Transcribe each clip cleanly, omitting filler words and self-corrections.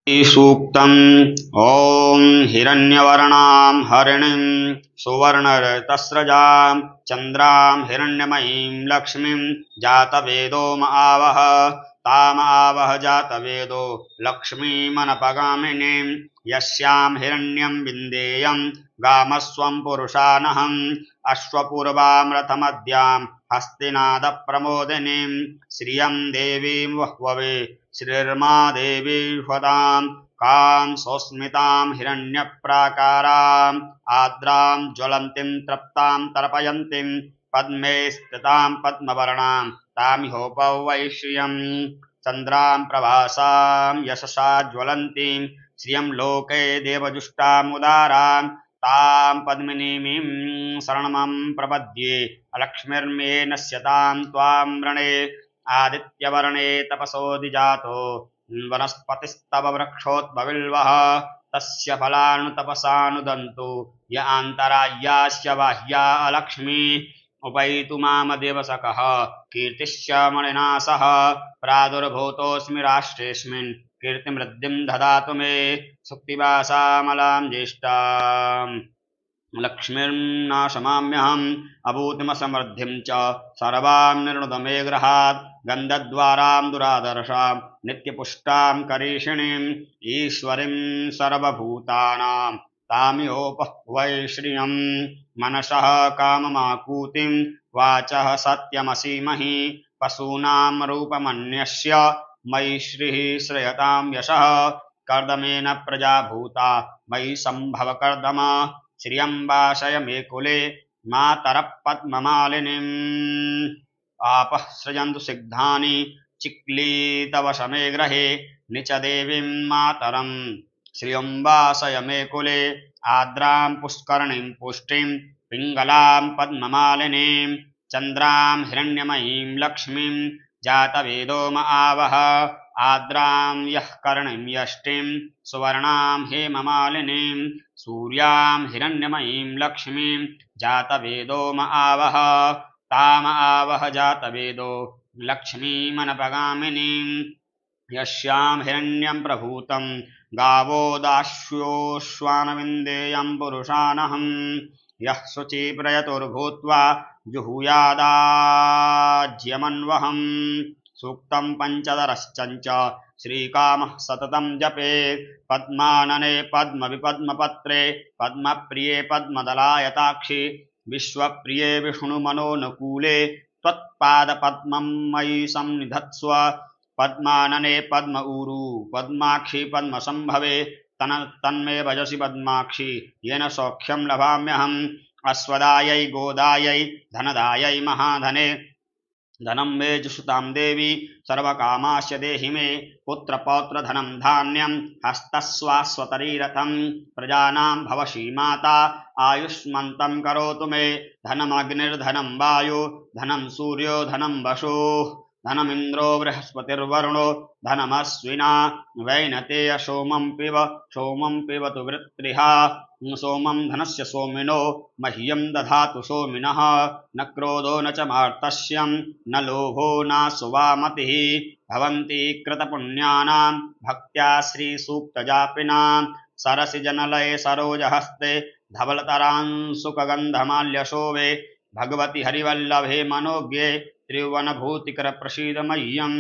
सूक्तम् ॐ हिरण्यवर्णां हरिणीं सुवर्णरतस्रजां चन्द्रां हिरण्यमयीं लक्ष्मीं जातवेदो आवह ताम आवह जातवेदो लक्ष्मीमनपगामिनीं यस्यां हिरण्यं विन्देयं गामस्वं पुरुषानहम् अश्वपूर्वां रथमद्यां हस्तिनादप्रमोदिनीं श्रियं देवीं वह्ववे श्रीर्मा देवी ह्वतां कां सौस्मितां हिरण्यप्राकाराम् आद्रां ज्वलन्तीं तृप्तां तर्पयन्तीं पद्मे स्थितां पद्मवर्णां तामिहोपौ वै श्रियं चन्द्रां प्रभासां यशसा ज्वलन्तीं श्रियं लोके देवजुष्टामुदारां तां पद्मिनीं शरणमं प्रपद्ये अलक्ष्मीर्मे नश्यतां त्वां वृणे आदित्यवर्णे तपसोऽधिजातो वनस्पतिस्तव वृक्षोद्भविल्वः तस्य फलानुतपसानुदन्तु य आन्तराय्यास्य बाह्या अलक्ष्मी उपैतु मामदेवसकः कीर्तिश्च मणिना सह प्रादुर्भूतोऽस्मि राष्ट्रेऽस्मिन् कीर्तिमृद्धिं ददातु मे सुक्तिवासामलां ज्येष्ठाम् लक्ष्मीर्नाशमाम्यहम् अभूतिमसमृद्धिं च सर्वां निर्णुद मे गृहात् गन्धद्वारां दुरादर्शां नित्यपुष्टां करीषिणीम् ईश्वरीं सर्वभूतानां तामिहोपः वै श्रियं मनसः काममाकूतिं वाचः सत्यमसीमहि पशूनां रूपमन्यस्य मयि श्रीः श्रयतां यशः कर्दमेन प्रजा भूता मयि सम्भव कर्दम श्रियं वासय मे कुले मातरः पद्ममालिनीम् आपः सृजन्तु सिग्धानि चिक्लीतवशमे ग्रहे निच देवीं मातरं श्रियं वासय मे कुले आर्द्रां पुष्करणीं पुष्टिं पिङ्गलां पद्ममालिनीं चन्द्रां हिरण्यमयीं लक्ष्मीं जातवेदो आवह आर्द्रां यः कर्णीं यष्टिं सुवर्णां हेममालिनीं सूर्यां हिरण्यमयीं लक्ष्मीं जातवेदो आवह ताम आवह जातवेदो लक्ष्मीमनपगामिनीं यस्यां हिरण्यं प्रभूतं गावो दास्योश्वानविन्देयं पुरुषानहम् यः शुचिप्रयतुर्भूत्वा जुहुयादाज्यमन्वहम् सूक्तं पञ्चदशश्च श्रीकामः सततं जपेत् पद्मानने पद्मविपद्मपत्रे पद्मप्रिये पद्मदलायताक्षि विश्वप्रिये विष्णुमनोनुकूले त्वत्पादपद्मं मयि सन्निधत्स्व पद्मानने पद्म ऊरू पद्माक्षि पद्मसंभवे तन्मे भजसि पद्माक्षि येन सौख्यं लभाम्यहम् अश्वदायै गोदायै धनदायै महाधने धनं मे जुषुतां देवी सर्वकामास्य देहि मे पुत्रपौत्रधनं धान्यं हस्तस्वास्वतरीरथं प्रजानां भवशी माता आयुष्मन्तं करोतु मे धनमग्निर्धनं वायु धनं सूर्यो धनं वसुः धनमिन्द्रो बृहस्पतिर्वरुणो धनमश्विना वैनतेय सोमं पिबतु वृत्रिः सोमं धनस्य सोमिनो मह्यं दधातु सोमिनः न क्रोधो न च मार्तस्यं न लोभो न सुवामतिः भवन्ति कृतपुण्यानां भक्त्या श्रीसूक्तजापिनां सरसिजनलये सरोजहस्ते धवलतरांशुकगन्धमाल्यशोभे भगवति हरिवल्लभे मनोज्ञे त्रिभुवनभूतिकरप्रसीद मह्यं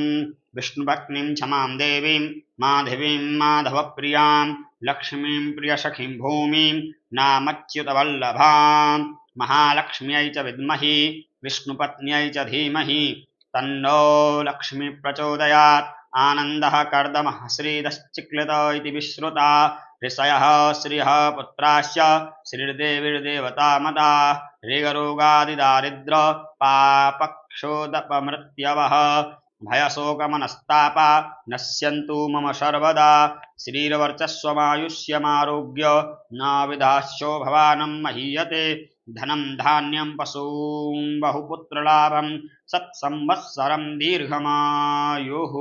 विष्णुपत्नीं क्षमां देवीं माधवीं माधवप्रियां लक्ष्मीं प्रियसखीं भूमिं नामच्युतवल्लभां महालक्ष्म्यै च विद्महि विष्णुपत्न्यै च धीमहि तन्नो लक्ष्मी प्रचोदयात् आनन्दः कर्दमः श्रीदश्चिक्लित इति विश्रुता ऋषयः श्रियः पुत्राश्च श्रीर्देवीर्देवता मदा ऋगरोगादिदारिद्र पापक्षोदपमृत्यवः भयशोकमनस्तापा नश्यन्तु मम सर्वदा श्रीर्वर्चस्वमायुष्यमारोग्य न विधास्यो भवानं महीयते धनं धान्यं पशूं बहुपुत्रलाभं सत्संवत्सरं दीर्घमायुः।